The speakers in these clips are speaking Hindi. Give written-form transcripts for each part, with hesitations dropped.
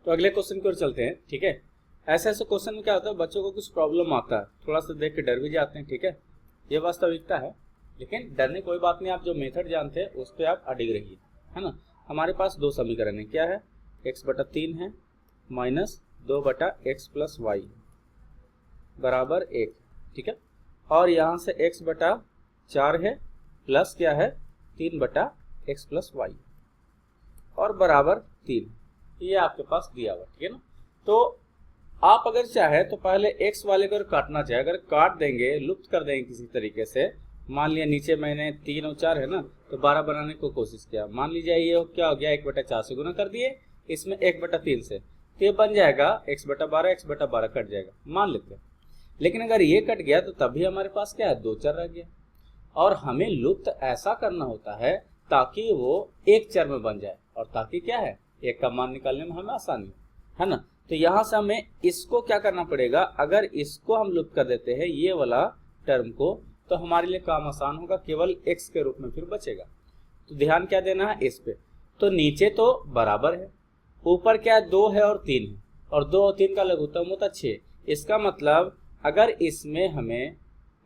तो अगले क्वेश्चन की ओर चलते हैं। ठीक है, ऐसे ऐसे क्वेश्चन में क्या होता है, बच्चों को कुछ प्रॉब्लम आता है, थोड़ा सा देख के डर भी जाते हैं। ठीक है, ये वास्तविकता है, लेकिन डरने कोई बात नहीं, आप जो मेथड जानते हैं उस पर आप अडिग रहिए, है ना। हमारे पास दो समीकरण है, क्या है, x/3 है माइनस 2/x+y बराबर 1। ठीक है, और यहाँ से x/4 है प्लस क्या है 3/x+y और बराबर 3, ये आपके पास दिया हुआ। ठीक है ना, तो आप अगर चाहे तो पहले x वाले को काटना चाहे, अगर काट देंगे, लुप्त कर देंगे किसी तरीके से, मान लिया नीचे मैंने 3 और 4 है ना, तो 12 बनाने को कोशिश किया, मान लीजिए ये क्या हो गया 1/4 से गुना कर दिए, इसमें 1/3 से, तो ये बन जाएगा x/12, x/12 कट जाएगा, मान लेते हैं। लेकिन अगर ये कट गया तो तभी हमारे पास क्या है 2 चर रह गया, और हमें लुप्त ऐसा करना होता है ताकि वो एक चर में बन जाए, और ताकि क्या है एक का मान निकालने में हमें आसानी है ना। तो यहाँ से हमें इसको क्या करना पड़ेगा, अगर इसको हम लुप्त कर देते हैं ये वाला टर्म को, तो हमारे लिए काम आसान होगा, केवल x के रूप में फिर बचेगा। तो ध्यान क्या देना है इस पे, तो नीचे तो बराबर है, ऊपर क्या है 2 है और 3 है, और 2 और 3 का लघुत्तम होता 6। इसका मतलब अगर इसमें हमें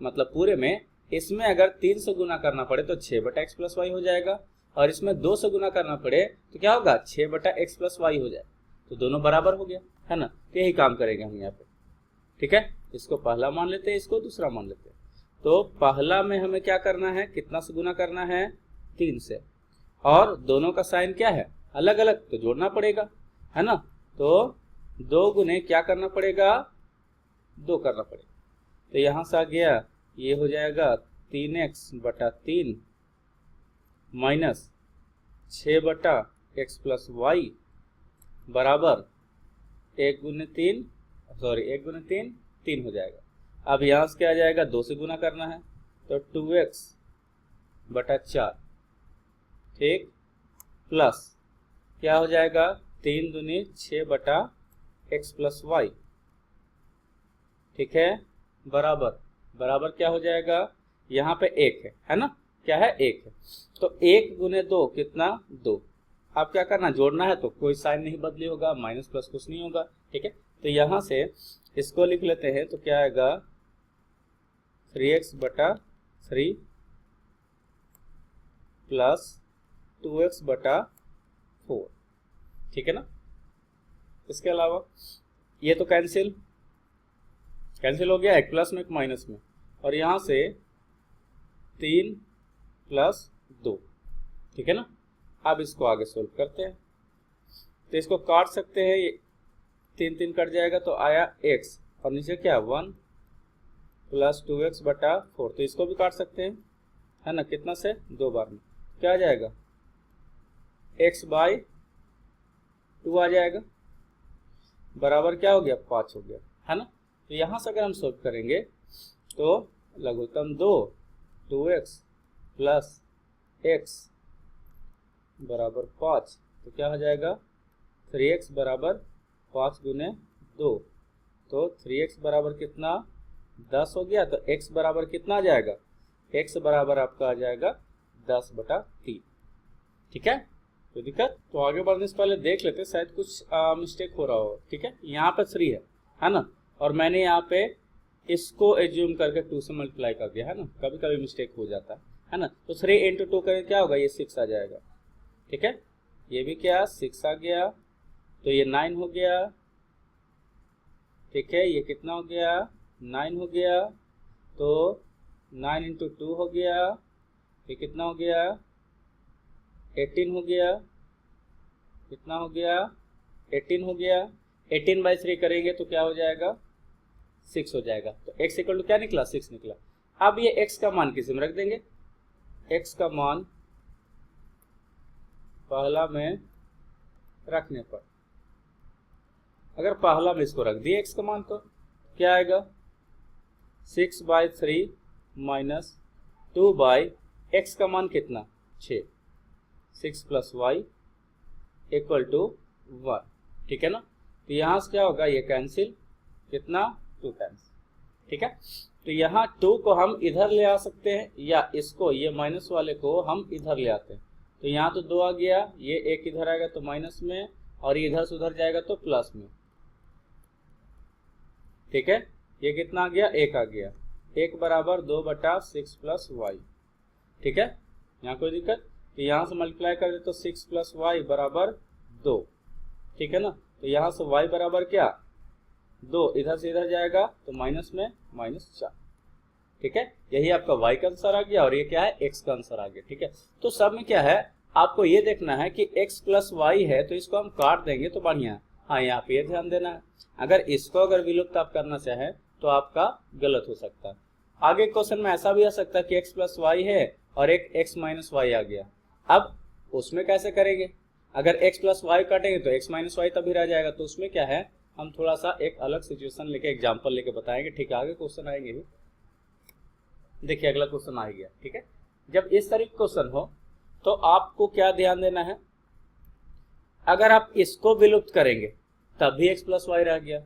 मतलब पूरे में इसमें अगर 3 से गुना करना पड़े तो 6/x+y हो जाएगा, और इसमें 2 से गुना करना पड़े तो क्या होगा 6/x+y हो जाए, तो दोनों बराबर हो गया, है ना। तो यही काम करेंगे हम यहाँ पे। ठीक है, इसको पहला मान लेते हैं, इसको दूसरा मान लेते हैं। तो पहला में हमें क्या करना है, कितना से गुना करना है 3 से, और दोनों का साइन क्या है अलग अलग, तो जोड़ना पड़ेगा, है ना। तो 2 गुने क्या करना पड़ेगा 2 करना पड़ेगा, तो यहाँ से आ गया ये हो जाएगा 3x/3 माइनस 6/x+y बराबर 1 गुने 3 3 हो जाएगा। अब यहाँ से क्या आ जाएगा 2 से गुना करना है, तो 2x/4 ठीक, प्लस क्या हो जाएगा 3 दूनी 6/x+y, ठीक है, बराबर क्या हो जाएगा, यहाँ पे 1 है ना, क्या है 1 है, तो 1 गुने 2 कितना 2। अब क्या करना, जोड़ना है, तो कोई साइन नहीं बदली होगा, माइनस प्लस कुछ नहीं होगा। ठीक है, तो यहाँ से इसको लिख लेते हैं, तो क्या आएगा 3x/3 प्लस 2x/4। ठीक है ना, इसके अलावा ये तो कैंसिल हो गया, एक प्लस में एक माइनस में, और यहाँ से 3 + 2। ठीक है ना, अब इसको आगे सोल्व करते हैं, तो इसको काट सकते हैं, 3 कट जाएगा, तो आया x, और नीचे क्या 1 + 2x/4, तो इसको भी काट सकते हैं, है ना, कितना से 2 बार में, क्या आ जाएगा x/2 आ जाएगा, बराबर क्या हो गया 5 हो गया, है ना। तो यहाँ से अगर हम सोल्व करेंगे तो लघुत्तम 2x + x बराबर 5, तो क्या हो जाएगा 3x बराबर 5 गुने 2, तो 3x बराबर कितना 10 हो गया, तो x बराबर कितना आ जाएगा, x बराबर आपका आ जाएगा 10/3। ठीक है, कोई दिक्कत, तो आगे बढ़ने से पहले देख लेते, शायद कुछ मिस्टेक हो रहा हो। ठीक है, यहाँ पे 3 है ना, और मैंने यहाँ पे इसको एज्यूम करके 2 से मल्टीप्लाई कर दिया, है ना, कभी कभी मिस्टेक हो जाता है ना। तो 3 × 2 करें क्या होगा, ये 6 आ जाएगा। ठीक है, ये भी क्या 6 आ गया, तो ये 9 हो गया। ठीक है, ये कितना हो गया 9 हो गया, तो 9 × 2 हो गया, ये कितना हो गया 18 हो गया, कितना हो गया 18 हो गया, 18/3 करेंगे तो क्या हो जाएगा 6 हो जाएगा, तो x = क्या निकला 6 निकला। अब ये x का मान किसी में रख देंगे, x का मान पहला में रखने पर, अगर पहला में इसको रख दिए x का मान, तो क्या आएगा 6/3 माइनस 2/x का मान कितना 6, 6 + y = 1। ठीक है ना, तो यहाँ से क्या होगा, ये कैंसिल, कितना 2 टाइम्स। ठीक है, तो यहाँ 2 को हम इधर ले आ सकते हैं, या इसको ये माइनस वाले को हम इधर ले आते हैं, तो यहाँ तो 2 आ गया, ये 1 इधर आएगा तो माइनस में, और ये इधर से उधर जाएगा तो प्लस में, ठीक है। ये कितना आ गया, 1 आ गया। 1 बराबर 2/6 प्लस वाई, ठीक है। यहाँ कोई दिक्कत, तो यहाँ से मल्टीप्लाई कर दे तो 6 प्लस वाई बराबर 2, ठीक है ना। तो यहाँ से y बराबर क्या, 2, इधर से इधर जाएगा तो माइनस में -4, ठीक है। यही आपका y का आंसर आ गया और ये क्या है, x का आंसर आ गया, ठीक है। तो सब में क्या है, आपको ये देखना है कि x प्लस वाई है तो इसको हम काट देंगे तो बढ़िया है। हाँ, यहाँ पे ध्यान देना है, अगर इसको अगर विलुप्त आप करना चाहें तो आपका गलत हो सकता है। आगे क्वेश्चन में ऐसा भी आ सकता है कि x प्लस वाई है और एक x माइनस वाई आ गया। अब उसमें कैसे करेंगे, अगर x प्लस वाई काटेंगे तो x माइनस वाई तभी रह जाएगा। तो उसमें क्या है, हम थोड़ा सा एक अलग सिचुएशन लेके एग्जांपल लेके बताएंगे, ठीक है। आगे क्वेश्चन आएंगे भी, देखिए अगला क्वेश्चन आ गया, ठीक है। जब इस तरह क्वेश्चन हो तो आपको क्या ध्यान देना है, अगर आप इसको विलुप्त करेंगे तब भी x प्लस वाई रह गया,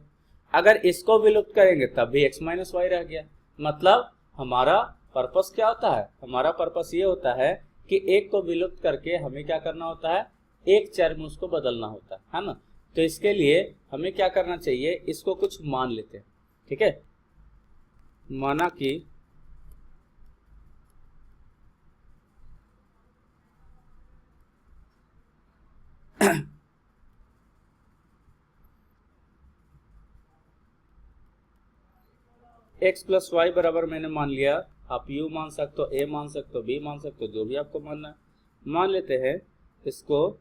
अगर इसको विलुप्त करेंगे तब भी x माइनस वाई रह गया। मतलब हमारा पर्पस क्या होता है, हमारा पर्पस ये होता है कि एक को विलुप्त करके हमें क्या करना होता है, एक चर में उसको बदलना होता है ना। तो इसके लिए हमें क्या करना चाहिए, इसको कुछ मान लेते हैं, ठीक है। माना कि x प्लस वाई बराबर मैंने मान लिया, आप u मान सकते हो, a मान सकते हो, b मान सकते हो, जो भी आपको मानना है। मान लेते हैं इसको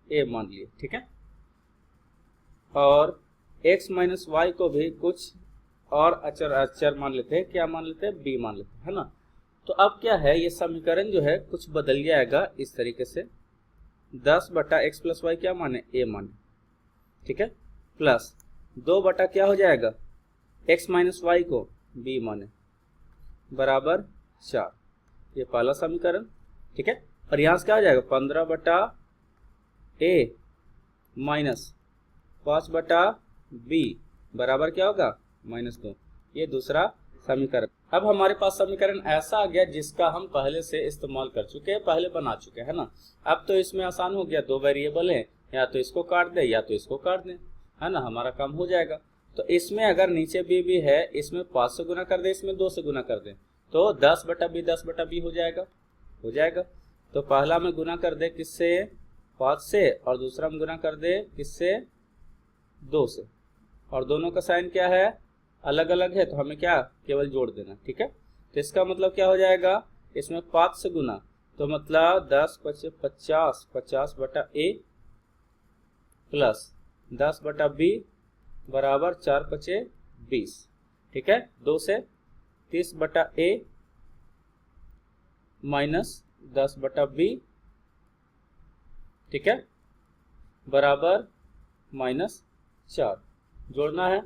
a मान लिए, ठीक है। और x माइनस वाई को भी कुछ और अचर मान लेते हैं, क्या मान लेते हैं, b मान लेते हैं, है ना। तो अब क्या है, ये समीकरण जो है कुछ बदल जाएगा इस तरीके से, 10/x प्लस वाई क्या माने, a माने, ठीक है, प्लस 2 बटा क्या हो जाएगा, x माइनस वाई को b माने, बराबर 4। ये पहला समीकरण, ठीक है। और यहाँ से क्या हो जाएगा, 15/a माइनस 5/b बराबर क्या होगा, -2। ये दूसरा समीकरण। अब हमारे पास समीकरण ऐसा आ गया जिसका हम पहले से इस्तेमाल कर चुके हैं, पहले बना चुके हैं ना। अब तो इसमें आसान हो गया, 2 वेरिएबल है, या तो इसको काट दे या तो इसको काट दें, है ना, हमारा काम हो जाएगा। तो इसमें अगर नीचे b है, इसमें 5 से गुना कर दे, इसमें 2 से गुना कर दे, तो 10/b हो जाएगा। तो पहला में गुना कर दे किससे, 5 से, और दूसरा में गुना कर दे किससे, 2 से, और दोनों का साइन क्या है, अलग अलग है, तो हमें क्या केवल जोड़ देना, ठीक है। तो इसका मतलब क्या हो जाएगा, इसमें 5 से गुना, तो मतलब 10 × 50, 50/a प्लस 10/b बराबर 4 × 5 = 20, ठीक है। 2 से 30/a माइनस 10/b, ठीक है, बराबर -4, जोड़ना है।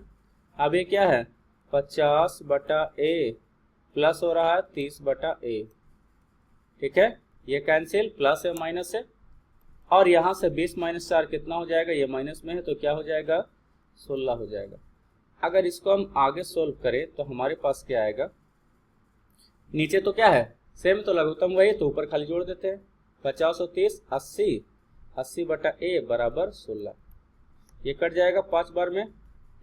अब ये क्या है, 50/a प्लस हो रहा है 30/a, ठीक है। ये कैंसिल, प्लस है माइनस है, और यहाँ से 20 - 4 कितना हो जाएगा, ये माइनस में है तो क्या हो जाएगा, 16 हो जाएगा। अगर इसको हम आगे सोल्व करें तो हमारे पास क्या आएगा, नीचे तो क्या है सेम, तो लघुत्तम वही, तो ऊपर खाली जोड़ देते हैं। 50 और 30 80, 80/a बराबर 16, ये कट जाएगा 5 बार में,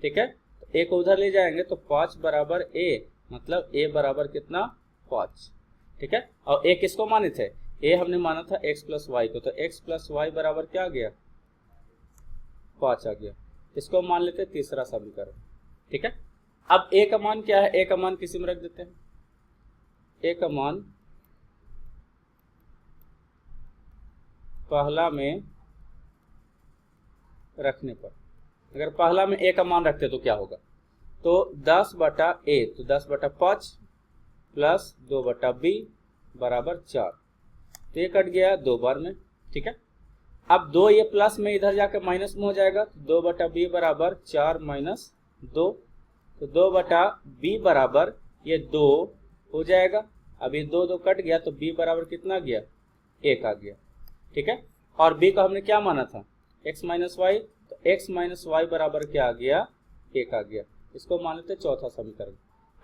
ठीक है। तो a को उधर ले जाएंगे तो 5 बराबर a, मतलब a बराबर कितना, 5, ठीक है। और a किसको माने थे, a हमने माना था x प्लस वाई को, तो x प्लस वाई बराबर क्या आ गया, 5 आ गया। इसको मान लेते हैं तीसरा समीकरण, ठीक है। अब a का मान क्या है, a का मान किसी में रख देते हैं, a का मान पहला में रखने पर, अगर पहला में a का मान रखते तो क्या होगा, तो 10/a, तो 10/5 प्लस 2/b बराबर 4, तो ये कट गया 2 बार में, ठीक है। अब 2 ये प्लस में इधर जाकर माइनस में हो जाएगा, तो 2/b बराबर 4 - 2, तो 2/b बराबर ये 2 हो जाएगा। अब ये 2 कट गया तो b बराबर कितना गया, 1 आ गया, ठीक है। और b को हमने क्या माना था, x माइनस वाई, तो x माइनस वाई बराबर क्या आ गया, 1 आ गया। इसको मान लेते चौथा समीकरण।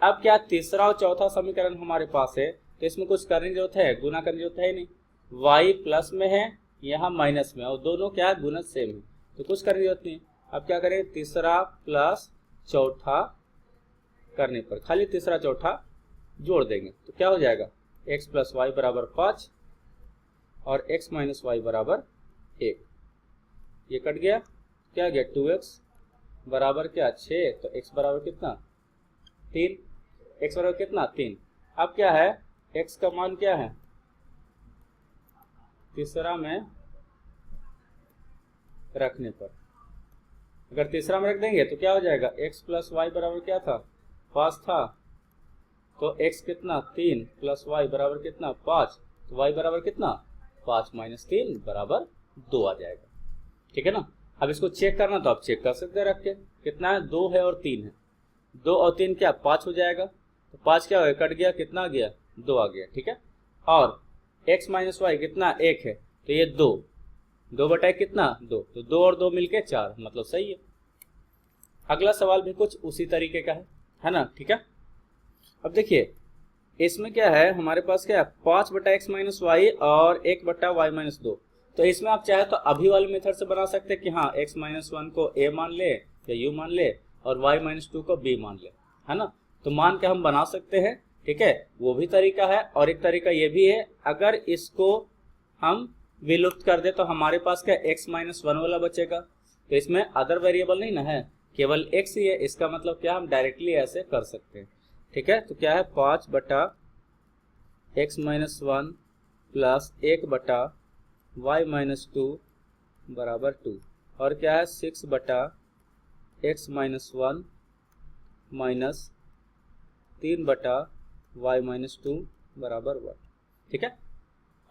अब क्या तीसरा और चौथा समीकरण हमारे पास है, तो इसमें कुछ करने की जरूरत है, गुना करने की जरूरत है नहीं, y प्लस में है, यहाँ माइनस में, और दोनों क्या है, गुणज सेम है, तो कुछ करने की जरूरत नहीं। अब क्या करें, तीसरा प्लस चौथा करने पर खाली तीसरा चौथा जोड़ देंगे तो क्या हो जाएगा, x प्लस वाई बराबर 5 और x माइनस वाई बराबर 1। ये कट गया, क्या गया 2x बराबर क्या 6, तो x बराबर कितना 3, x बराबर कितना 3। अब क्या है, x का मान क्या है, तीसरा में रखने पर, अगर तीसरा में रख देंगे तो क्या हो जाएगा, x प्लस वाई बराबर क्या था 5 था, तो x कितना 3 प्लस वाई बराबर कितना 5, तो y बराबर कितना 5 माइनस 3 बराबर 2 आ जाएगा। ठीक है ना। अब इसको चेक करना तो आप चेक कर सकते हैं रख के, कितना है 2 है और 3 है, 2 और 3 क्या 5 हो जाएगा, तो 5 क्या हो गया, कट गया, कितना आ गया 2 आ गया। ठीक है, और x माइनस वाई कितना 1 है, तो ये 2 बटा 1 कितना 2, तो 2 और 2 मिलके 4, मतलब सही है। अगला सवाल भी कुछ उसी तरीके का है ना। ठीक है, अब देखिए इसमें क्या है, हमारे पास क्या है 5 बटा एक्स माइनस वाई और 1 बटा वाई माइनस 2। तो इसमें आप चाहे तो अभी वाले मेथड से बना सकते हैं कि हाँ x माइनस 1 को a मान ले या u मान ले और y माइनस 2 को b मान ले, है ना। तो मान के हम बना सकते हैं, ठीक है, वो भी तरीका है। और एक तरीका ये भी है, अगर इसको हम विलुप्त कर दे तो हमारे पास क्या x माइनस 1 वाला बचेगा, तो इसमें अदर वेरिएबल नहीं ना है, केवल x ही है। इसका मतलब क्या, हम डायरेक्टली ऐसे कर सकते हैं। ठीक है, तो क्या है 5 बटा एक्स माइनस 1 प्लस 1 बटा वाई माइनस 2 बराबर 2, और क्या है 6 बटा एक्स माइनस 1 माइनस 3 बटा वाई माइनस 2 बराबर 1। ठीक है,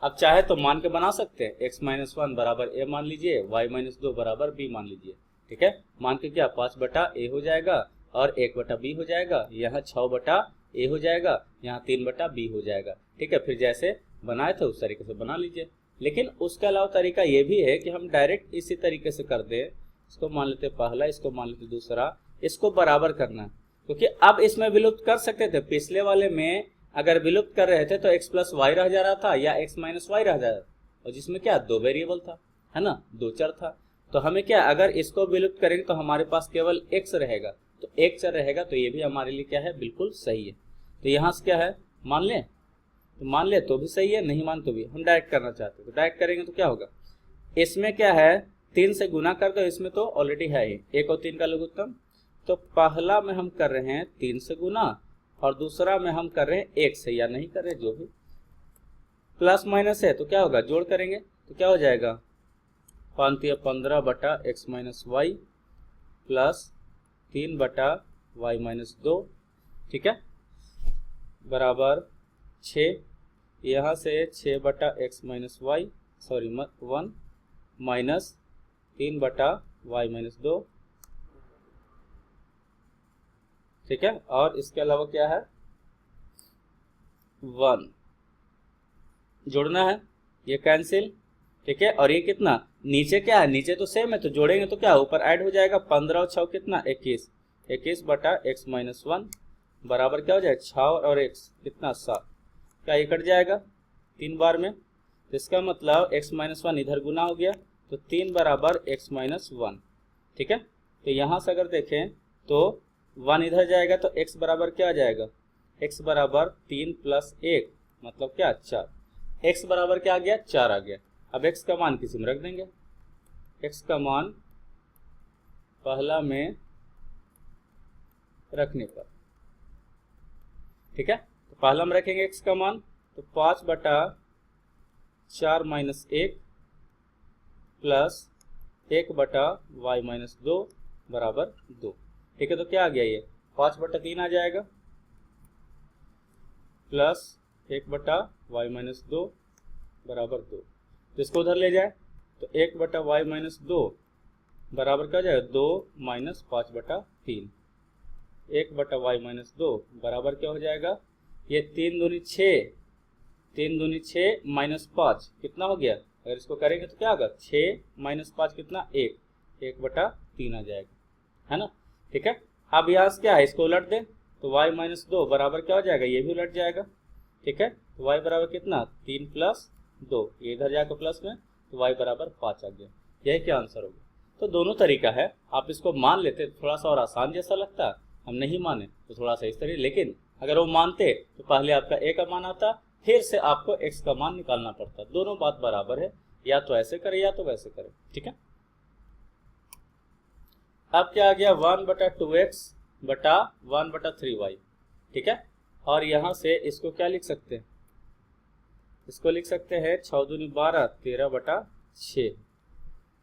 अब चाहे तो मान के बना सकते हैं, एक्स माइनस 1 बराबर ए मान लीजिए, वाई माइनस 2 बराबर बी मान लीजिए। ठीक है, मान के क्या 5 बटा ए हो जाएगा और 1 बटा बी हो जाएगा, यहाँ 6 बटा ए हो जाएगा, यहाँ 3 बटा बी हो जाएगा। ठीक है, फिर जैसे बनाए थे उस तरीके से बना लीजिए। लेकिन उसके अलावा तरीका ये भी है कि हम डायरेक्ट इसी तरीके से कर दें, इसको मान लेते पहला, इसको मान लेते दूसरा, इसको बराबर करना, क्योंकि अब इसमें विलुप्त कर सकते थे। पिछले वाले में अगर विलुप्त कर रहे थे तो x प्लस वाई रह जा रहा था या x माइनस वाई रह जा रहा था, और जिसमें क्या 2 वेरिएबल था, है ना, 2 चर था। तो हमें क्या, अगर इसको विलुप्त करेंगे तो हमारे पास केवल x रहेगा, तो एक चर रहेगा, तो ये भी हमारे लिए क्या है, बिल्कुल सही है। तो यहाँ से क्या है, मान लें तो मान ले तो भी सही है, नहीं मान तो भी। हम डायरेक्ट करना चाहते हैं तो डायरेक्ट करेंगे तो क्या होगा, इसमें क्या है 3 से गुना कर दो, इसमें तो ऑलरेडी है ही 1 और 3 का लघुत्तम। तो पहला में हम कर रहे हैं 3 से गुना और दूसरा में हम कर रहे हैं 1 से, या नहीं कर रहे, जो भी प्लस माइनस है तो क्या होगा, जोड़ करेंगे तो क्या हो जाएगा 15 बटा एक्स माइनस वाई प्लस 3 बटा वाई माइनस 2। ठीक है, बराबर 6, यहाँ से 6 बटा x minus y sorry 1 minus 3 बटा वाई माइनस 2। ठीक है, और इसके अलावा क्या है 1 जोड़ना है, ये कैंसिल। ठीक है, और ये कितना नीचे क्या है, नीचे तो सेम है, तो जोड़ेंगे तो क्या ऊपर ऐड हो जाएगा, 15 और 6 कितना 21 बटा एक्स माइनस 1 बराबर क्या हो जाएगा 6 और x कितना 7, क्या ये कट जाएगा 3 बार में, तो इसका मतलब x माइनस 1 इधर गुना हो गया, तो 3 बराबर x माइनस 1। ठीक है, तो यहाँ से अगर देखें तो 1 इधर जाएगा तो x बराबर क्या आ जाएगा, x बराबर 3 प्लस 1 मतलब क्या 4, x बराबर क्या आ गया 4 आ गया। अब x का मान किसी में रख देंगे, x का मान पहला में रखने पर। ठीक है, तो पहला में रखेंगे x का मान, तो 5 बटा 4 माइनस 1 प्लस 1 बटा वाई माइनस 2 बराबर 2। ठीक है, तो क्या आ गया ये 5 बटा 3 आ जाएगा प्लस 1 बटा वाई माइनस 2 बराबर 2। तो इसको उधर ले जाए तो 1 बटा वाई माइनस 2 बराबर क्या हो जाएगा 2 माइनस 5 बटा 3, 1 बटा वाई माइनस 2 बराबर क्या हो जाएगा, ये 3 दूनी 6 माइनस 5 कितना हो गया, अगर इसको करेंगे तो क्या होगा 6 माइनस 5 कितना 1 बटा 3 आ जाएगा, है ना। ठीक है, अब यहाँ से क्या है, इसको उलट दें तो y माइनस 2 बराबर क्या हो जाएगा, ये भी उलट जाएगा। ठीक है, तो y बराबर कितना 3 प्लस 2, ये इधर जाएगा प्लस में, तो y बराबर 5 आ गया। यही क्या आंसर होगा। तो दोनों तरीका है, आप इसको मान लेते तो थोड़ा सा और आसान जैसा लगता, हम नहीं माने तो थोड़ा सा इस तरीके, लेकिन अगर वो मानते तो पहले आपका a का मान आता, फिर से आपको x का मान निकालना पड़ता। दोनों बात बराबर है, या तो ऐसे करें या तो वैसे करें, ठीक है। अब क्या आ गया 1/2x बटा 1/3y, ठीक है। और यहां से इसको क्या लिख सकते हैं, इसको लिख सकते हैं 6 दूनी 12, 13/6,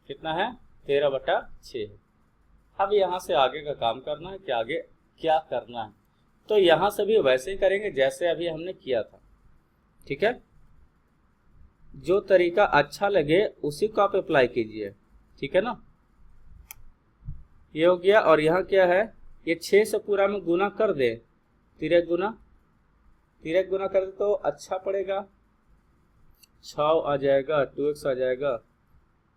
कितना है 13/6। अब यहां से आगे का काम करना है कि आगे क्या करना है, तो यहां से भी वैसे ही करेंगे जैसे अभी हमने किया था, ठीक है। जो तरीका अच्छा लगे उसी को आप अप्लाई कीजिए, ठीक है ना। ये हो गया, और यहाँ क्या है, ये 6 से पूरा में गुना कर दे, तिरक गुना कर दे तो अच्छा पड़ेगा, 6 आ जाएगा, 2x आ जाएगा,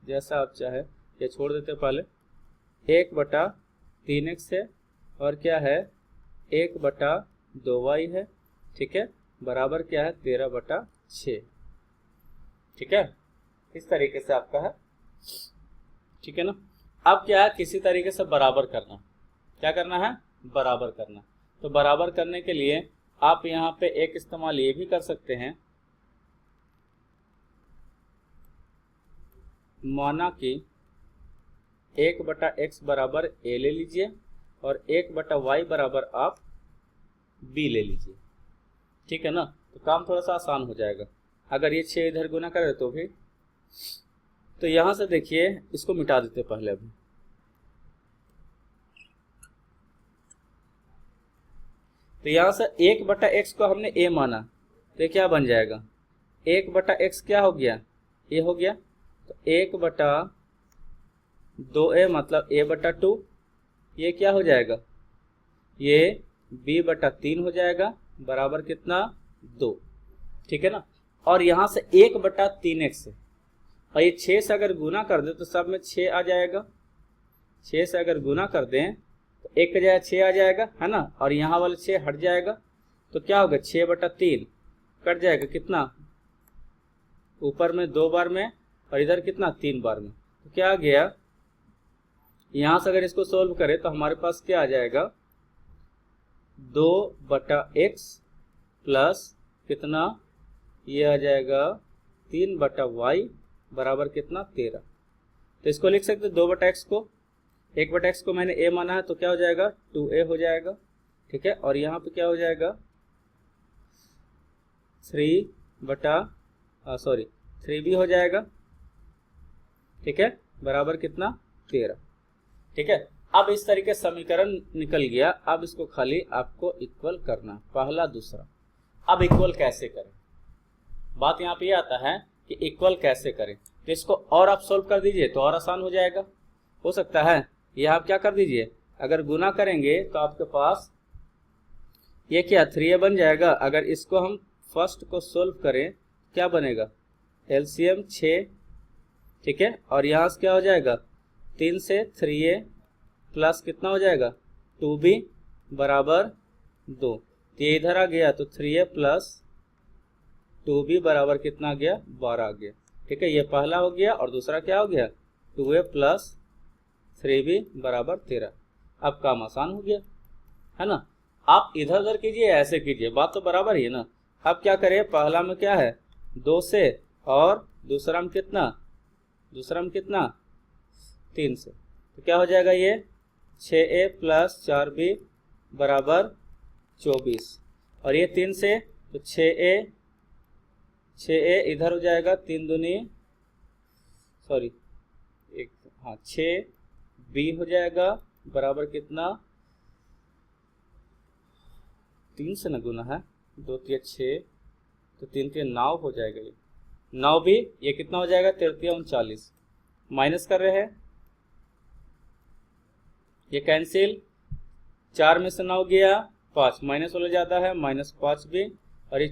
जैसा आप चाहे। ये छोड़ देते पहले, 1/3x है, और क्या है 1/2y है, ठीक है, बराबर क्या है 13/6, ठीक है। इस तरीके से आपका है, ठीक है ना। अब क्या है, किसी तरीके से बराबर करना, क्या करना है, बराबर करना। तो बराबर करने के लिए आप यहाँ पे एक इस्तेमाल ये भी कर सकते हैं, माना कि 1/x बराबर a ले लीजिए और 1/y बराबर आप b ले लीजिए, ठीक है ना। तो काम थोड़ा सा आसान हो जाएगा। अगर ये 6 इधर गुना करे तो भी, तो यहां से देखिए इसको मिटा देते पहले अभी, तो यहां से 1/x को हमने a माना, तो क्या बन जाएगा 1/x क्या हो गया, a हो गया, तो 1/2a मतलब a/2, ये क्या हो जाएगा, ये b/3 हो जाएगा, बराबर कितना 2, ठीक है ना। और यहाँ से 1/3x है, और ये 6 से अगर गुना कर दे तो सब में 6 आ जाएगा, 6 से अगर गुना कर दें तो 1 का जगह 6 आ जाएगा, है ना, और यहाँ वाले 6 हट जाएगा, तो क्या होगा 6/3 कट जाएगा, कितना ऊपर में 2 बार में और इधर कितना 3 बार में, तो क्या आ गया, यहाँ से अगर इसको सोल्व करें तो हमारे पास क्या आ जाएगा 2/x प्लस कितना, ये आ जाएगा 3/y बराबर कितना 13। तो इसको लिख सकते 2/x को, 1/x को मैंने a माना है तो क्या हो जाएगा 2a हो जाएगा, ठीक है। और यहाँ पे क्या हो जाएगा 3b हो जाएगा, ठीक है, बराबर कितना 13, ठीक है। अब इस तरीके समीकरण निकल गया। अब इसको खाली आपको इक्वल करना, पहला दूसरा। अब इक्वल कैसे करें, बात यहाँ पे आता है कि इक्वल कैसे करें। तो इसको और आप सोल्व कर दीजिए तो और आसान हो जाएगा, हो सकता है ये आप क्या कर दीजिए, अगर गुना करेंगे तो आपके पास ये क्या 3a बन जाएगा। अगर इसको हम फर्स्ट को सोल्व करें क्या बनेगा, एलसीएम 6, ठीक है, और यहाँ से क्या हो जाएगा 3 से 3a प्लस कितना हो जाएगा 2b बराबर 2, ये इधर आ गया तो 3a प्लस 2b बराबर कितना आ गया 12 आ गया, ठीक है। ये पहला हो गया, और दूसरा क्या हो गया 2a प्लस 3b बराबर 13। अब काम आसान हो गया, है ना। आप इधर उधर कीजिए, ऐसे कीजिए, बात तो बराबर ही है ना। अब क्या करें, पहला में क्या है 2 से, और दूसरा में कितना 3 से, तो क्या हो जाएगा ये 6a प्लस 4b बराबर 24, और ये 3 से तो 6a इधर हो जाएगा 3 दूनी 6b हो जाएगा बराबर कितना 3 से न गुना है, 2 3 6 तो 3 3 9 हो जाएगा, ये 9 भी, ये कितना हो जाएगा 3 39, माइनस कर रहे हैं, ये कैंसिल, 4 में से 9 गया 5, माइनस वाला जाता है -5 भी, और ये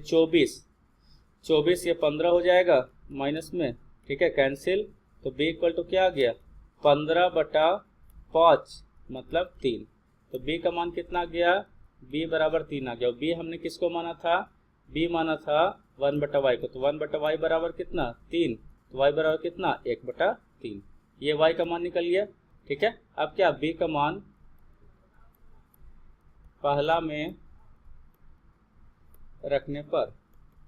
24 ये 15 हो जाएगा माइनस में, ठीक है, कैंसिल। तो b इक्वल टू क्या आ गया 15/5 मतलब 3, तो b का मान कितना आ गया, b बराबर 3 आ गया। और b हमने किसको माना था, b माना था 1/y को, तो 1/y बराबर कितना 3, तो y बराबर कितना 1/3। ये y का मान निकल गया, ठीक है। अब क्या b का मान पहला में रखने पर,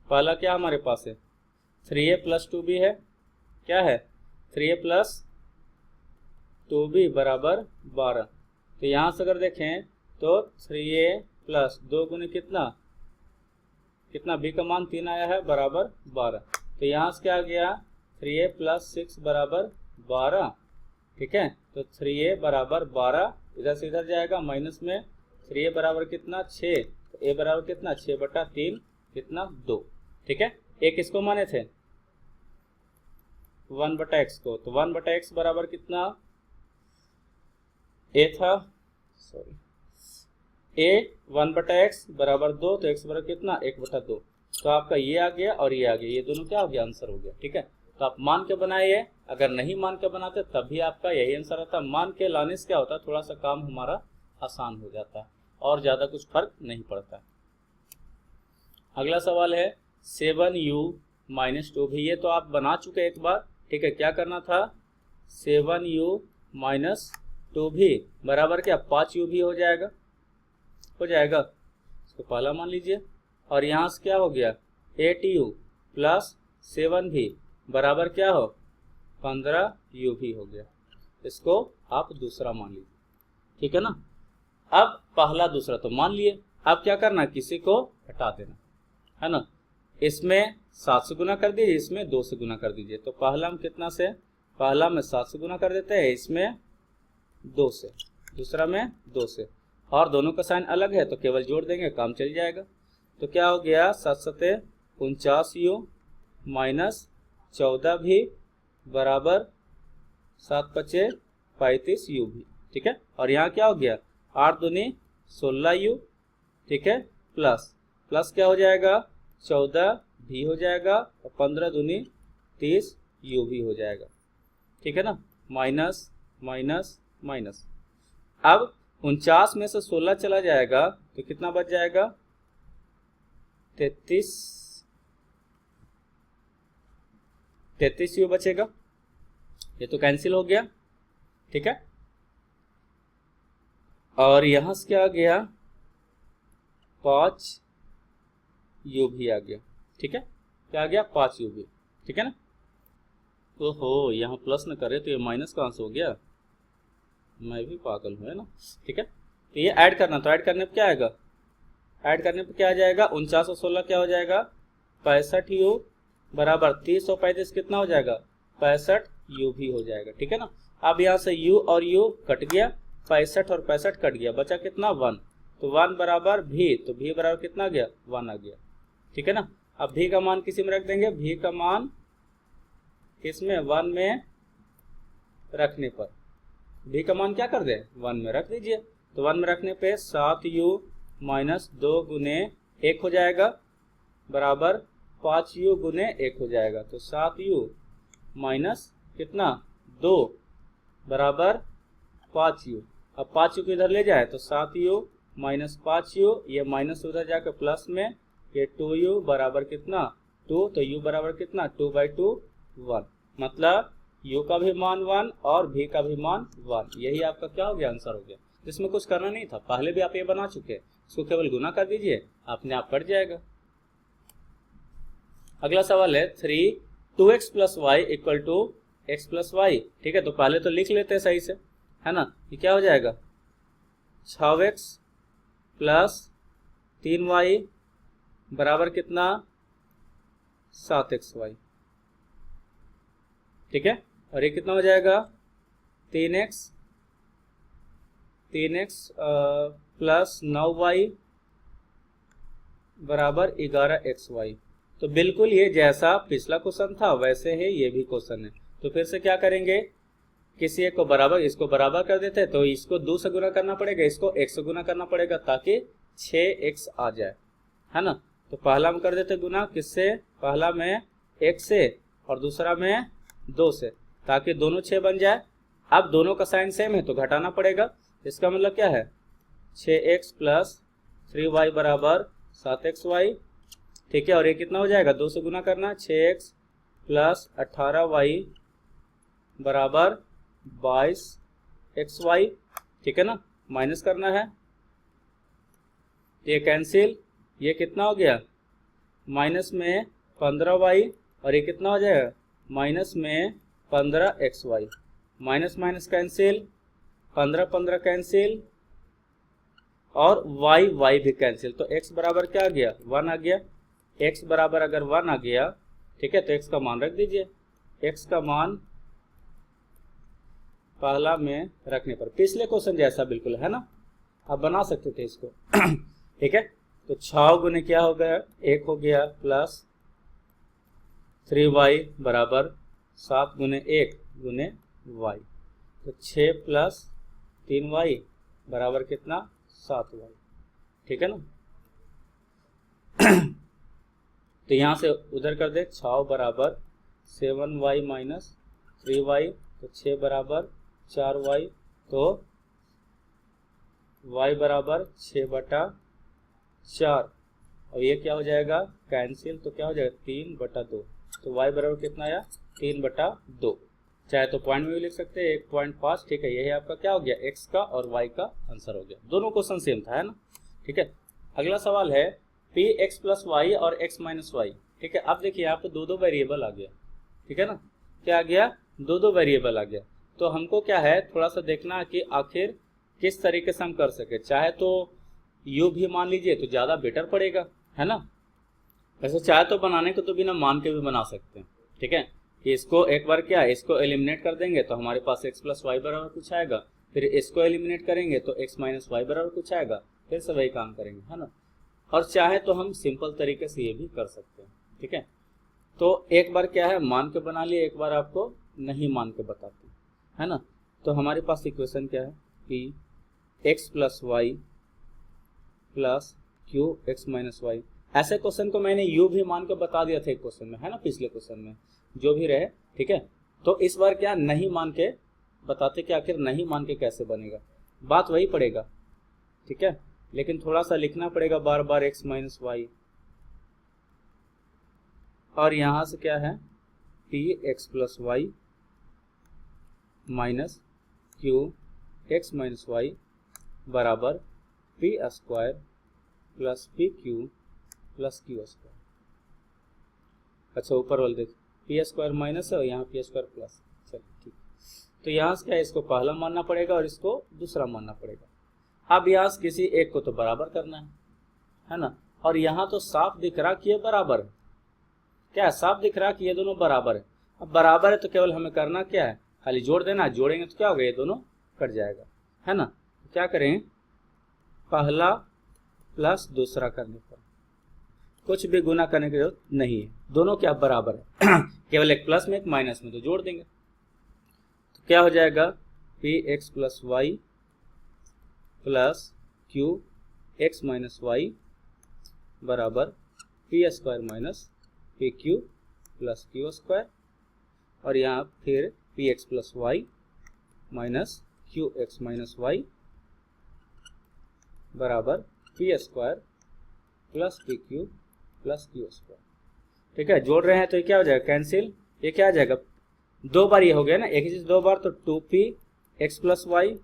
पहला क्या हमारे पास है 3a प्लस 2b है, क्या है 3a प्लस 2b बराबर 12। तो यहाँ से अगर देखें तो 3a प्लस 2 गुने कितना b का मान 3 आया है बराबर 12। तो यहाँ से क्या आ गया 3a प्लस 6 बराबर 12, ठीक है। तो 3a बराबर 12 इधर से इधर जाएगा, माइनस में 3a बराबर कितना 6, तो a बराबर कितना 6/3 कितना 2, ठीक है। a किसको माने थे 1/x को, तो 1/x बराबर कितना a था, सॉरी a 1/x बराबर 2, तो x बराबर कितना 1/2। तो आपका ये आ गया और ये आ गया, ये दोनों क्या हो गया आंसर हो गया, ठीक है। तो आप मान के बनाइए, अगर नहीं मान के बनाते तब भी आपका यही आंसर आता। मान के लाने से क्या होता है थोड़ा सा काम हमारा आसान हो जाता है और ज़्यादा कुछ फर्क नहीं पड़ता। अगला सवाल है 7u माइनस 2v, ये तो आप बना चुके एक बार, ठीक है। क्या करना था 7u माइनस 2v बराबर क्या 5u भी हो जाएगा, इसको पहला मान लीजिए। और यहाँ से क्या हो गया 8u प्लस 7v बराबर क्या हो 15u भी हो गया, इसको आप दूसरा मान लीजिए, ठीक है ना। अब पहला दूसरा तो मान लिए, अब क्या करना किसी को हटा देना है ना। इसमें 7 से गुना कर दीजिए, इसमें 2 से गुना कर दीजिए। तो पहला में कितना से, पहला में 7 से गुना कर देते हैं, इसमें 2 से, दूसरा में 2 से, और दोनों का साइन अलग है तो केवल जोड़ देंगे काम चल जाएगा। तो क्या हो गया 7 49u माइनस 14 भी बराबर 7 5 35u भी, ठीक है। और यहाँ क्या हो गया 8 दूनी 16u, ठीक है, प्लस क्या हो जाएगा 14 भी हो जाएगा और 15 दूनी 30u भी हो जाएगा, ठीक है ना। माइनस माइनस माइनस, अब 49 में से 16 चला जाएगा तो कितना बच जाएगा 33u बचेगा, ये तो कैंसिल हो गया, ठीक है। और यहां से क्या आ गया 5u भी आ गया, ठीक है। क्या आ गया 5u भी, ठीक है ना। तो हो यहाँ प्लस न करे तो ये माइनस कहाँ से हो गया, मैं भी पागल हूँ है ना, ठीक है। तो ये ऐड करना, तो ऐड करने पे क्या आएगा, ऐड करने पे क्या आ जाएगा 49 और 16 क्या हो जाएगा 65u बराबर 30 और 35 कितना हो जाएगा 65u भी हो जाएगा, ठीक है ना। अब यहाँ से u और u कट गया, 65 और 65 कट गया, बचा कितना 1, तो 1 बराबर v, तो v बराबर कितना गया 1 आ गया, ठीक है ना। अब v का मान किसी में रख देंगे, v का मान किसमें 1 में रखने पर, v का मान क्या कर दे 1 में रख दीजिए। तो 1 में रखने पे 7u माइनस 2 गुने 1 हो जाएगा बराबर 5u गुने 1 हो जाएगा। तो 7u माइनस कितना 2 बराबर 5u। अब 5u को इधर ले जाए तो 7u माइनस 5u, ये माइनस उधर जाकर प्लस में, ये 2u बराबर कितना 2, तो u बराबर कितना 2/2 1, मतलब u का भी मान 1 और v का भी मान 1। यही आपका क्या हो गया आंसर हो गया, जिसमें कुछ करना नहीं था, पहले भी आप ये बना चुके हैं, इसको केवल गुना कर दीजिए अपने आप कट जाएगा। अगला सवाल है 2x plus y equal to x plus y, ठीक है। तो पहले तो लिख लेते हैं सही से, है ना। ये क्या हो जाएगा 6x प्लस 3y बराबर कितना 7xy, ठीक है। और ये कितना हो जाएगा 3x प्लस 9y बराबर 11xy। तो बिल्कुल ये जैसा पिछला क्वेश्चन था वैसे ही ये भी क्वेश्चन है। तो फिर से क्या करेंगे, किसी एक को बराबर, इसको बराबर कर देते हैं, तो इसको 2 से गुना करना पड़ेगा, इसको 1 से गुना करना पड़ेगा ताकि 6x आ जाए, है ना। तो पहला में कर देते गुना किससे, पहला में 1 से और दूसरा में 2 से, ताकि दोनों 6 बन जाए। अब दोनों का साइन सेम है तो घटाना पड़ेगा, इसका मतलब क्या है 6x प्लस 3y बराबर 7xy, ठीक है। और ये कितना हो जाएगा 2 से गुना करना, 6x प्लस 18y बराबर 22xy, ठीक है ना, माइनस करना है, ये कैंसिल, ये कितना हो गया माइनस में 15y, और ये कितना हो जाएगा माइनस में 15xy, minus minus cancel, 15 15 cancel, और y भी कैंसिल, तो x बराबर क्या आ गया 1 आ गया। x बराबर अगर 1 आ गया, ठीक है, तो x का मान रख दीजिए, x का मान पहला में रखने पर पिछले क्वेश्चन जैसा बिल्कुल है ना, आप बना सकते थे इसको ठीक है, तो 6 गुने क्या हो गया 1 हो गया, प्लस 3y बराबर 7 गुने 1 गुने y, तो 6 प्लस 3y बराबर कितना 7y, ठीक है ना तो यहाँ से उधर कर दे, 6 बराबर 7y माइनस 3y, तो 6 बराबर 4y, तो y बराबर 6/4, और ये क्या हो जाएगा कैंसिल, तो क्या हो जाएगा 3/2, तो y बराबर कितना आया 3/2, चाहे तो पॉइंट में भी लिख सकते हैं 1.5, ठीक है, यही आपका क्या हो गया x का और y का आंसर हो गया। दोनों क्वेश्चन सेम था, है ना, ठीक है। अगला सवाल है px प्लस वाई और x माइनस वाई, ठीक है। अब देखिए यहाँ पे दो वेरिएबल आ गया, ठीक है ना, क्या आ गया दो वेरिएबल आ गया, तो हमको क्या है थोड़ा सा देखना कि आखिर किस तरीके से हम कर सके। चाहे तो यू भी मान लीजिए तो ज़्यादा बेटर पड़ेगा, है ना, वैसे चाहे तो बनाने को तो बिना मान के भी बना सकते हैं, ठीक है, कि इसको एक बार क्या इसको एलिमिनेट कर देंगे तो हमारे पास x प्लस वाई बराबर कुछ आएगा, फिर इसको एलिमिनेट करेंगे तो x माइनस वाई बराबर कुछ आएगा, फिर से वही काम करेंगे, है ना। और चाहे तो हम सिंपल तरीके से ये भी कर सकते हैं, ठीक है। तो एक बार क्या है मान के बना लिए, एक बार आपको नहीं मान के बताते हैं, है ना। तो हमारे पास इक्वेशन क्या है कि x plus y plus q x minus y, ऐसे क्वेश्चन को मैंने यू भी मान के बता दिया था एक क्वेश्चन में, है ना, पिछले क्वेश्चन में जो भी रहे, ठीक है। तो इस बार क्या नहीं मान के बताते कि आखिर नहीं मान के कैसे बनेगा, बात वही पड़ेगा, ठीक है, लेकिन थोड़ा सा लिखना पड़ेगा बार बार x माइनस वाई, और यहाँ से क्या है P x plus Y minus Q x minus Y बराबर P square plus P Q plus Q square. अच्छा ऊपर वाले देख पी स्क्वायर माइनस है और यहाँ पी स्क्वायर प्लस, चलिए ठीक। तो यहाँ से क्या है इसको पहला मानना पड़ेगा और इसको दूसरा मानना पड़ेगा। अब यहाँ से किसी एक को तो बराबर करना है ना, और यहाँ तो साफ दिख रहा कि ये बराबर है, क्या है साफ दिख रहा कि ये दोनों बराबर है। अब बराबर है तो केवल हमें करना क्या है खाली जोड़ देना, जोड़ेंगे तो क्या होगा ये दोनों कट जाएगा, है ना। तो क्या करें पहला प्लस दूसरा करने पर कुछ भी गुना करने की जरूरत नहीं है, दोनों क्या बराबर है केवल एक प्लस में एक माइनस में, तो जोड़ देंगे तो क्या हो जाएगा p x plus y plus q x minus Y बराबर P square minus p Q plus Q square, और यहाँ फिर p x plus Y minus Q x minus Y बराबर P square plus P Q plus Q square, ठीक है। जोड़ रहे हैं तो ये क्या हो जाएगा कैंसिल, ये क्या आ जाएगा दो बार ये हो गया ना, एक ही चीज दो बार, तो 2p एक्स प्लस वाई,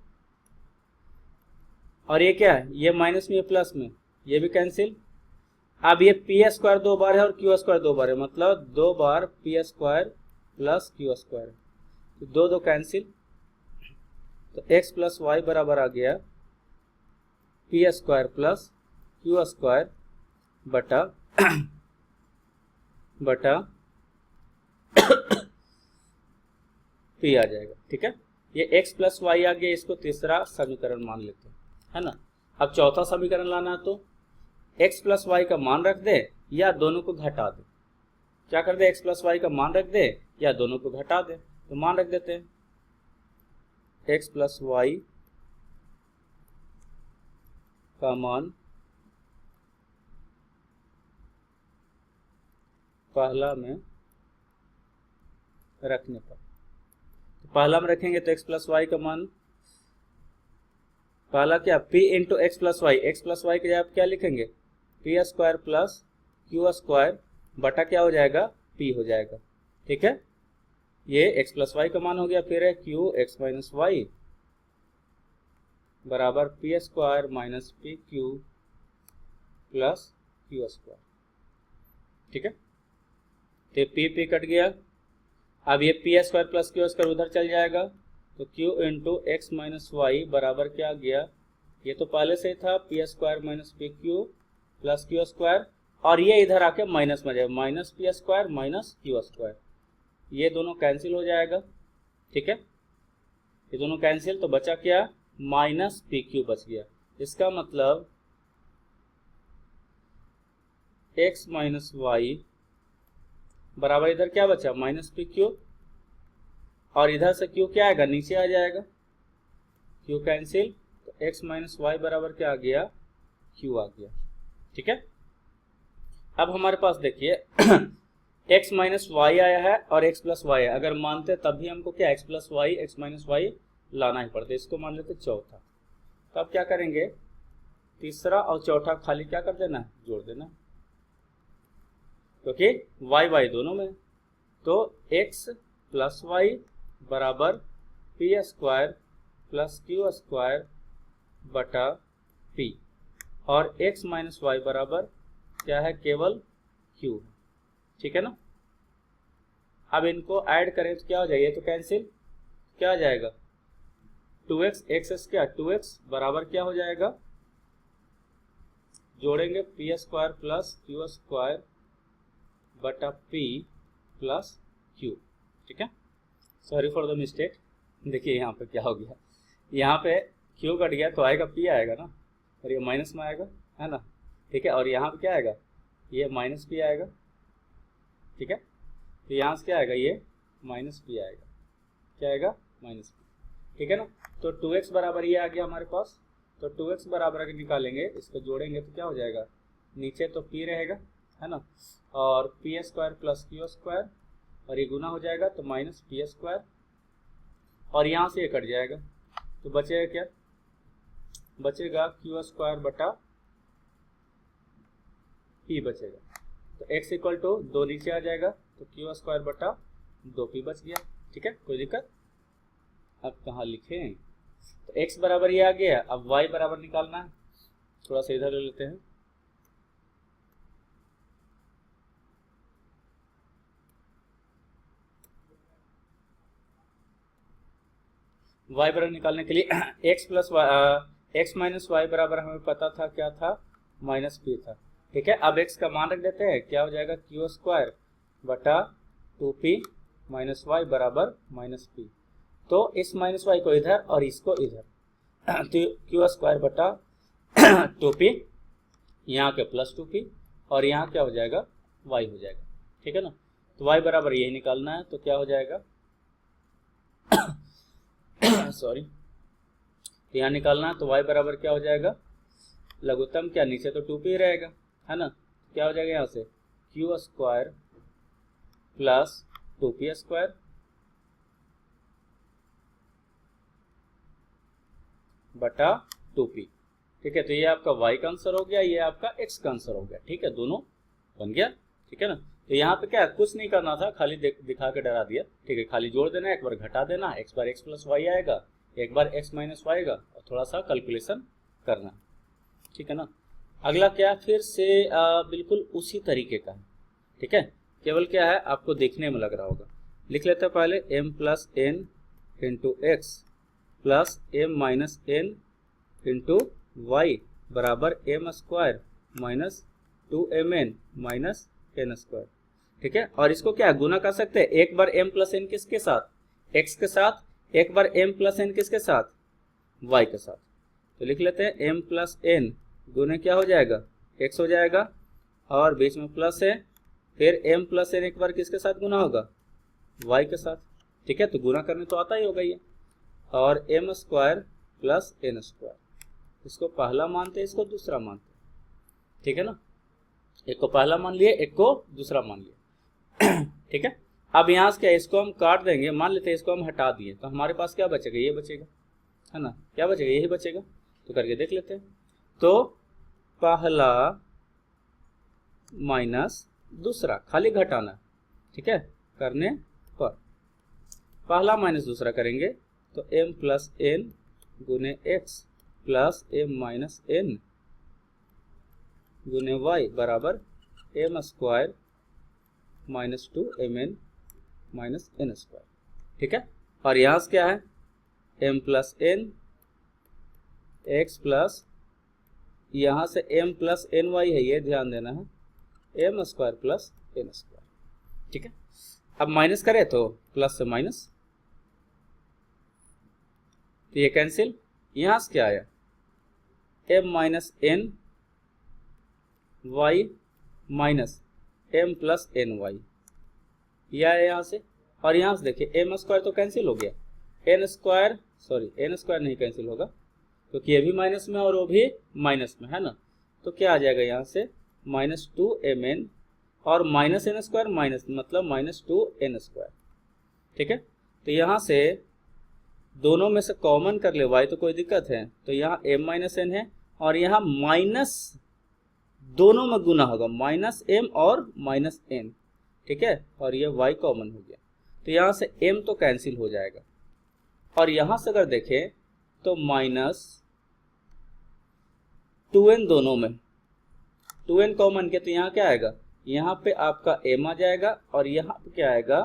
और ये क्या है ये माइनस में ये प्लस में ये भी कैंसिल। अब ये पी स्क्वायर दो बार है और क्यू स्क्वायर दो बार है, मतलब दो बार p square plus Q square, तो दो दो कैंसिल, तो एक्स प्लस वाई बराबर आ गया P square plus Q square बटा बटा पी आ जाएगा, ठीक है। ये x प्लस वाई आ गया, इसको तीसरा समीकरण मान लेते हैं, है ना। अब चौथा समीकरण लाना है तो x प्लस वाई का मान रख दे या दोनों को घटा दे, क्या कर दे x प्लस वाई का मान रख दे या दोनों को घटा दे, तो मान रख देते हैं x प्लस वाई का मान पहला में रखने पर, तो पहला में रखेंगे तो x प्लस वाई का मान पहला क्या p into x plus y, x plus y के जगह आप क्या लिखेंगे p square plus Q square बटा क्या हो जाएगा p हो जाएगा, ठीक है। ये x प्लस वाई का मान हो गया, फिर है क्यू एक्स माइनस वाई बराबर P square minus p Q plus Q square. ठीक है, तो पी कट गया। अब ये p square plus Q square उधर चल जाएगा, तो q into x minus Y बराबर क्या गया, ये तो पहले से था p square minus p Q plus Q square, और ये इधर आके माइनस में जाएगा, minus p square minus q square, ये दोनों कैंसिल हो जाएगा। ठीक है, ये दोनों कैंसिल, तो बचा क्या, माइनस पी क्यू बच गया। इसका मतलब एक्स माइनस वाई बराबर इधर क्या बचा, माइनस पी क्यू, और इधर से क्यू क्या आएगा, नीचे आ जाएगा, क्यू कैंसिल, तो एक्स माइनस वाई बराबर क्या आ गया, क्यू आ गया। ठीक है, अब हमारे पास देखिए एक्स माइनस वाई आया है और एक्स प्लस वाई है, अगर मानते तब भी हमको क्या x plus y x minus y लाना ही पड़ता, इसको मान लेते चौथा। तो अब क्या करेंगे, तीसरा और चौथा खाली क्या कर देना, जोड़ देना, क्योंकि वाई वाई दोनों में, तो x प्लस वाई बराबर P square plus Q square बटा p, और x माइनस वाई बराबर क्या है, केवल q। ठीक है ना, अब इनको ऐड करें तो क्या हो जाएगा, ये तो कैंसिल, क्या आ जाएगा 2x एक्स क्या 2x बराबर क्या हो जाएगा, जोड़ेंगे P square plus Q square बटा p प्लस q। ठीक है, सॉरी फॉर द मिस्टेक। देखिए यहाँ पे क्या हो गया, यहाँ पे q कट गया तो आएगा p आएगा ना, और ये माइनस में आएगा, है ना। ठीक है, और यहाँ पे क्या आएगा, ये माइनस p आएगा। ठीक है, तो यहाँ से क्या आएगा, ये माइनस p आएगा, क्या आएगा, माइनस p। ठीक है ना, तो 2x बराबर ये आ गया हमारे पास, तो 2x बराबर अगर निकालेंगे, इसको जोड़ेंगे तो क्या हो जाएगा, नीचे तो p रहेगा, है ना, और P square plus Q square, और ये गुना हो जाएगा तो माइनस पी स्क्वायर, और यहाँ से ये कट जाएगा, तो बचेगा क्या, बचेगा क्यू स्क्वायर बटा पी बचेगा, तो x इक्वल टू 2 नीचे आ जाएगा, तो क्यू स्क्वायर बटा 2p बच गया। ठीक है, कोई दिक्कत, अब कहाँ लिखें, तो x बराबर ये आ गया, अब y बराबर निकालना है, थोड़ा सा इधर ले लेते हैं, y बराबर निकालने के लिए x plus x minus Y बराबर हमें पता था क्या था, माइनस पी था। ठीक है, अब x का मान रख देते हैं, क्या हो जाएगा, क्यू स्क्वायर बटा 2p माइनस वाई बराबर माइनस पी, तो इस माइनस वाई को इधर और इसको इधर, तो क्यू स्क्वायर बटा 2p, यहाँ के प्लस 2p, और यहाँ क्या हो जाएगा, y हो जाएगा। ठीक है ना, तो y बराबर यही निकालना है, तो क्या हो जाएगा सॉरी, तो यहाँ निकालना है, तो y बराबर क्या हो जाएगा, लघुत्तम क्या, नीचे तो 2p रहेगा, है ना, क्या हो जाएगा यहाँ से, Q square plus 2p square बटा 2p। ठीक है, तो ये आपका y का आंसर हो गया, ये आपका x का आंसर हो गया। ठीक है, दोनों बन गया। ठीक है ना, तो यहाँ पे क्या कुछ नहीं करना था, खाली दिखा के डरा दिया। ठीक है, खाली जोड़ देना, एक बार घटा देना, एक बार x प्लस वाई आएगा, एक बार x माइनस वाई आएगा, और थोड़ा सा कैलकुलेशन करना। ठीक है ना, अगला क्या, फिर से बिल्कुल उसी तरीके का है। ठीक है, केवल क्या है, आपको देखने में लग रहा होगा, लिख लेते हैं पहले m plus n into x plus m minus n into y बराबर m square minus 2mn minus n square. ठीक है, और इसको क्या गुना कर सकते हैं, एक बार m प्लस एन किसके साथ, x के साथ, एक बार m प्लस एन किसके साथ, y के साथ। तो लिख लेते हैं m प्लस एन गुने क्या हो जाएगा, x हो जाएगा, और बीच में प्लस है, फिर m प्लस एन एक बार किसके साथ गुना होगा, y के साथ। ठीक है, तो गुना करने तो आता ही होगा ये, और m square plus n square, इसको पहला मानते हैं, इसको दूसरा मानते हैं। ठीक है ना, एक को पहला मान लिए, एक को दूसरा मान लिया। ठीक है, अब यहाँ से क्या, इसको हम काट देंगे, मान लेते हैं इसको हम हटा दिए, तो हमारे पास क्या बचेगा, ये बचेगा, है ना, क्या बचेगा, यही बचेगा। तो करके देख लेते हैं, तो पहला माइनस दूसरा, खाली घटाना। ठीक है, करने पर पहला माइनस दूसरा करेंगे तो m प्लस n गुने x plus m minus n गुने y बराबर m square minus 2mn minus n square. ठीक है, और यहाँ से क्या है m plus n x plus यहाँ से m प्लस एन वाई है, ये ध्यान देना है, m square plus n square. ठीक है, अब माइनस करें तो प्लस से माइनस, तो ये कैंसिल। यहाँ से क्या आया m minus n y minus m plus n y, यह आया यहाँ से। और यहाँ से देखिए m स्क्वायर तो कैंसिल हो गया, n स्क्वायर नहीं कैंसिल होगा क्योंकि ये भी माइनस में और वो भी माइनस में है ना, तो क्या आ जाएगा यहाँ से माइनस 2mn और माइनस एन स्क्वायर माइनस मतलब माइनस 2n स्क्वायर। ठीक है, तो यहाँ से दोनों में से कॉमन कर ले y तो कोई दिक्कत है, तो यहाँ m माइनस एन है और यहाँ माइनस दोनों में गुना होगा माइनस m और माइनस n। ठीक है, और ये y कॉमन हो गया तो यहाँ से m तो कैंसिल हो जाएगा। और यहाँ से अगर देखें तो माइनस 2n दोनों में 2n कॉमन किया तो यहाँ क्या आएगा, यहाँ पे आपका m आ जाएगा और यहाँ पे क्या आएगा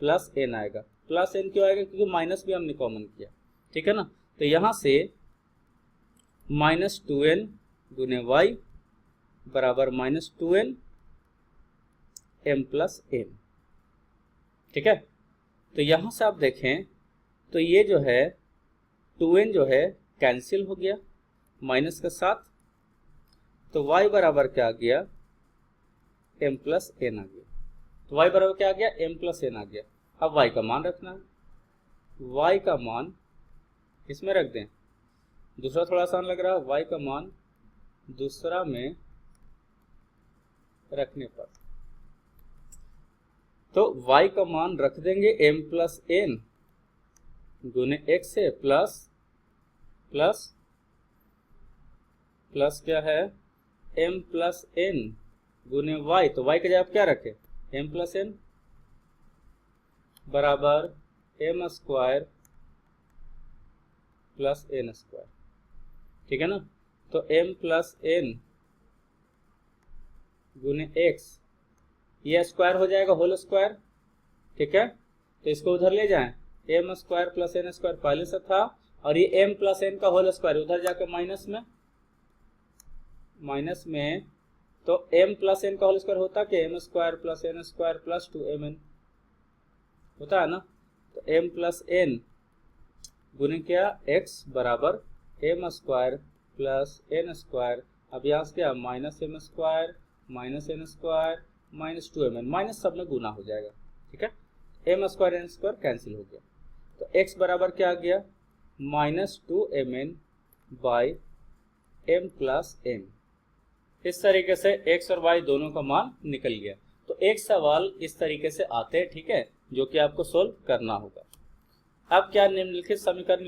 प्लस n आएगा। प्लस n क्यों आएगा, क्योंकि माइनस भी हमने कॉमन किया। ठीक है ना, तो यहाँ से माइनस 2n गुने y बराबर minus 2n m plus n। ठीक है, तो यहाँ से आप देखें तो ये जो है 2n जो है कैंसिल हो गया माइनस के साथ, तो y बराबर क्या आ गया m प्लस n आ गया। तो y बराबर क्या आ गया m प्लस n आ गया। अब y का मान रखना है, y का मान इसमें रख दें, दूसरा थोड़ा आसान लग रहा है, y का मान दूसरा में रखने पर तो y का मान रख देंगे m प्लस n गुने x से प्लस प्लस प्लस क्या है m प्लस n गुने y, तो y का जगह क्या रखे m प्लस n बराबर m square plus n square. ठीक है ना, तो m प्लस n गुने x, ये स्क्वायर हो जाएगा होल स्क्वायर। ठीक है, तो इसको उधर ले जाएं, m square plus n square पहले से था और ये m प्लस n का होल स्क्वायर उधर जाके माइनस में तो m प्लस n का होल स्क्वायर होता कि m square plus n square plus 2mn होता है ना, तो m प्लस n गुने क्या x बराबर m square plus n square. अब यहाँ से क्या minus m square minus n square minus 2mn, minus सब में गुना हो जाएगा। ठीक है, m square n square cancel हो गया, तो x बराबर क्या आ गया minus 2mn by m plus n। इस तरीके से x और y दोनों का मान निकल गया। तो एक सवाल इस तरीके से आते हैं, ठीक है, जो कि आपको सोल्व करना होगा। अब क्या निम्नलिखित समीकरण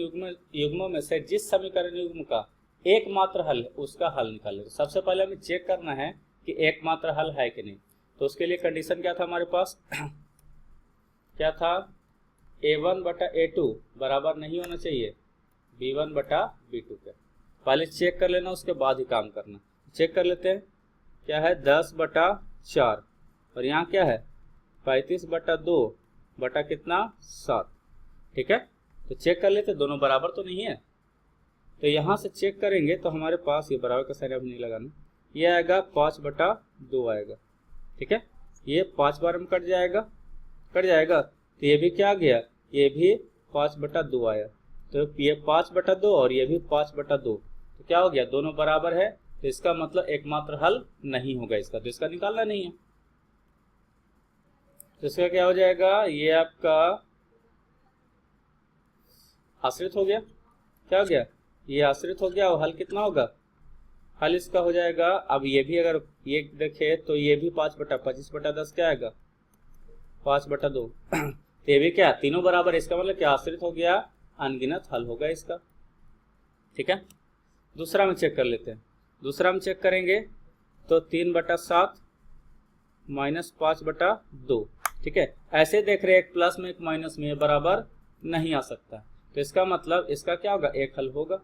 युग्मों में से जिस समीकरण युग्म का एकमात्र हल है उसका हल निकालें। तो सबसे पहले हमें चेक करना है कि एकमात्र हल है कि नहीं। तो उसके लिए कंडीशन क्या था हमारे पास क्या था a1 बटा a2 बराबर नहीं होना चाहिए b1 बटा b2 के। पहले चेक कर लेना उसके बाद ही काम करना। चेक कर लेते हैं, क्या है 10 बटा 4 और यहाँ क्या है 35 बटा 2 बटा कितना 7। ठीक है, तो चेक कर लेते, दोनों बराबर तो नहीं है। तो यहाँ से चेक करेंगे तो हमारे पास ये बराबर का साइन अब नहीं लगाना, ये आएगा 5 बटा 2 आएगा। ठीक है, ये 5 बार में कट जाएगा तो ये भी क्या आ गया, ये भी 5 बटा 2 आया। तो ये 5 बटा 2 और ये भी 5 बटा 2, तो क्या हो गया दोनों बराबर है, तो इसका मतलब एकमात्र हल नहीं होगा इसका, तो इसका निकालना नहीं है। तो इसका क्या हो जाएगा, ये आपका आश्रित हो गया। क्या हो गया, ये आश्रित हो गया और हल कितना होगा, हल इसका हो जाएगा। अब ये भी अगर ये देखे तो ये भी 5 बटा 25 बटा 10 क्या आएगा 5 बटा 2 तो ये भी क्या तीनों बराबर, इसका मतलब क्या आश्रित हो गया, अनगिनत हल होगा इसका। ठीक है, दूसरा में चेक कर लेते हैं। दूसरा में चेक करेंगे तो 3 बटा 7 माइनस 5 बटा 2। ठीक है, ऐसे देख रहे हैं एक प्लस में एक माइनस में, बराबर नहीं आ सकता। तो इसका मतलब इसका क्या होगा, एक हल होगा,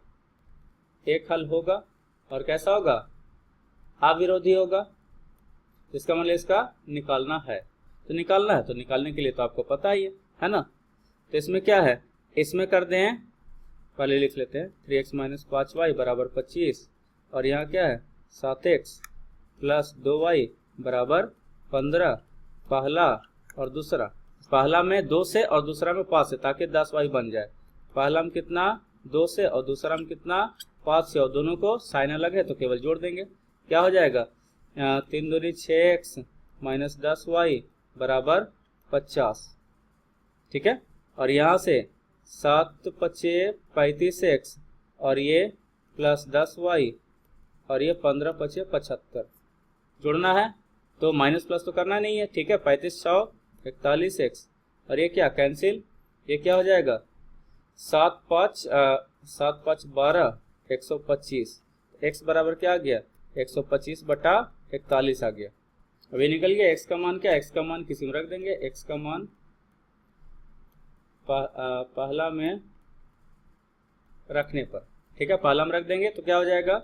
एक हल होगा और कैसा होगा, अविरोधी होगा। इसका मतलब इसका निकालना है, तो निकालना है तो निकालने के लिए तो आपको पता ही है ना। तो इसमें क्या है, इसमें कर दें, पहले लिख लेते हैं 3x - 5y बराबर 25 और यहाँ क्या है 7x + 2y बराबर 15, पहला और दूसरा। पहला में 2 से और दूसरा में 5 से, ताकि 10y बन जाए। पहला में कितना 2 से और दूसरा में कितना 5 से, और दोनों को साइन अलग है तो केवल जोड़ देंगे। क्या हो जाएगा 3 दूनी 6x - 10y बराबर 50, ठीक है। और यहाँ से 7 × 5 = 35x और ये + 10y और ये 15 × 5 = 75 जोड़ना है, तो माइनस प्लस तो करना नहीं है, ठीक है। 35 × 100 = 41x और ये क्या कैंसिल, ये क्या हो जाएगा 7 × 5 = 12 125। x बराबर क्या आ गया 125/41 आ गया। अभी निकल गया x का मान, क्या x का मान किसी में रख देंगे, x का मान पहला में रखने पर, ठीक है, पहला में रख देंगे तो क्या हो जाएगा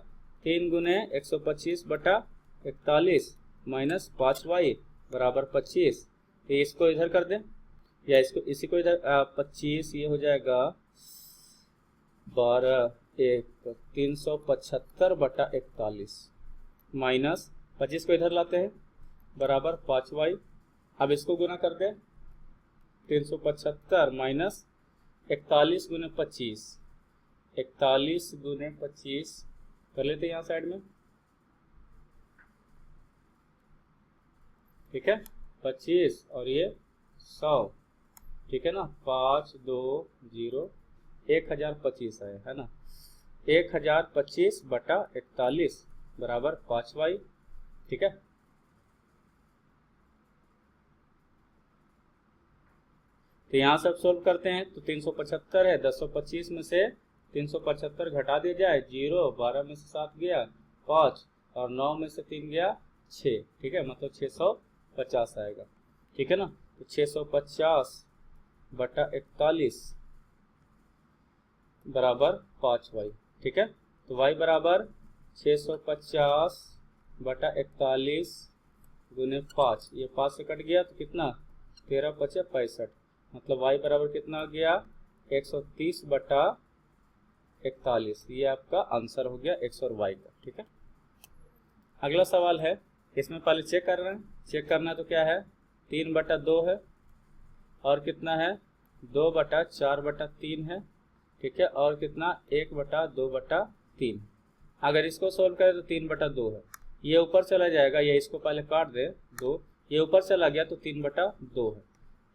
3 × 125/41 - 5y बराबर 25। तो इसको इधर कर दें या इसको इसी को इधर 25, ये हो जाएगा 12 1 375/41 माइनस 25 को इधर लाते हैं बराबर 5y। अब इसको गुना कर दें 375 माइनस 41 × 25, 41 × 25 कर लेते हैं यहाँ साइड में, ठीक है 25 और ये 100, ठीक है ना, 5 2 0 1025 है ना, 1025/41 बराबर 5y, ठीक है। तो यहाँ सब सोल्व करते हैं तो 375 है, 1025 में से 375 घटा दिया जाए 0, 12 में से 7 गया 5 और 9 में से 3 गया 6, ठीक है, मतलब 650 आएगा, ठीक है ना। तो 650/41 बराबर 5y, ठीक है। तो y बराबर 650/41 × 5, ये 5 से कट गया तो कितना 13 × 5 = 65, मतलब y बराबर कितना आ गया 130/41। ये आपका आंसर हो गया x और y का, ठीक है। अगला सवाल है, इसमें पहले चेक कर रहे हैं, चेक करना है तो क्या है 3/2 है और कितना है 2/4/3 है, ठीक है, और कितना 1/2/3। अगर इसको सोल्व करें तो 3/2 है, ये ऊपर चला जाएगा, ये इसको पहले काट दे 2, ये ऊपर चला गया तो 3/2 है।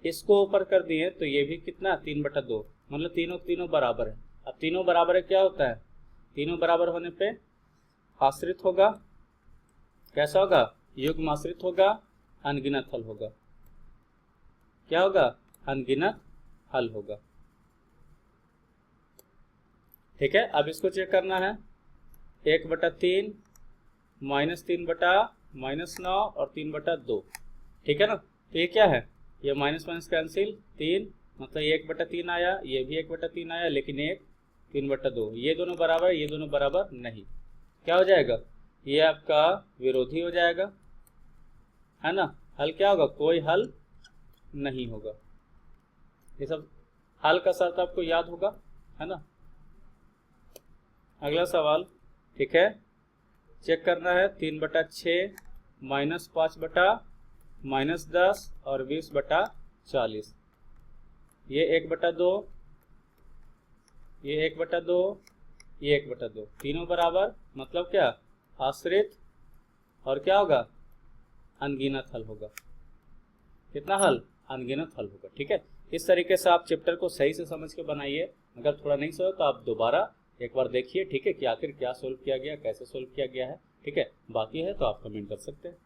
इसको ऊपर कर दिए तो ये भी कितना 3/2, मतलब तीनों बराबर है। अब तीनों बराबर है क्या होता है, तीनों बराबर होने पे आश्रित होगा, कैसा होगा युग्म आश्रित होगा, अनगिनत हल होगा। क्या होगा अनगिनत हल होगा, ठीक है। अब इसको चेक करना है 1/3 -3/-9 और 3/2, ठीक है ना। तो ये क्या है, ये माइनस माइनस कैंसिल 3, मतलब 1/3 आया, ये भी 1/3 आया, लेकिन एक 3/2, ये दोनों बराबर, ये दोनों बराबर नहीं, क्या हो जाएगा ये आपका विरोधी हो जाएगा, है ना। हल क्या होगा, कोई हल नहीं होगा। ये सब हल का शर्त आपको याद होगा, है ना। अगला सवाल, ठीक है, चेक करना है 3/6 -5/-10 और 20/40। ये 1/2, ये 1/2, ये 1/2, तीनों बराबर, मतलब क्या आश्रित, और क्या होगा अनगिनत हल होगा। कितना हल, अनगिनत हल होगा, ठीक है। इस तरीके से आप चैप्टर को सही से समझ के बनाइए। अगर थोड़ा नहीं समझ तो आप दोबारा एक बार देखिए, ठीक है, कि आखिर क्या सोल्व किया गया, कैसे सोल्व किया गया है, ठीक है। बाकी है तो आप कमेंट कर सकते हैं।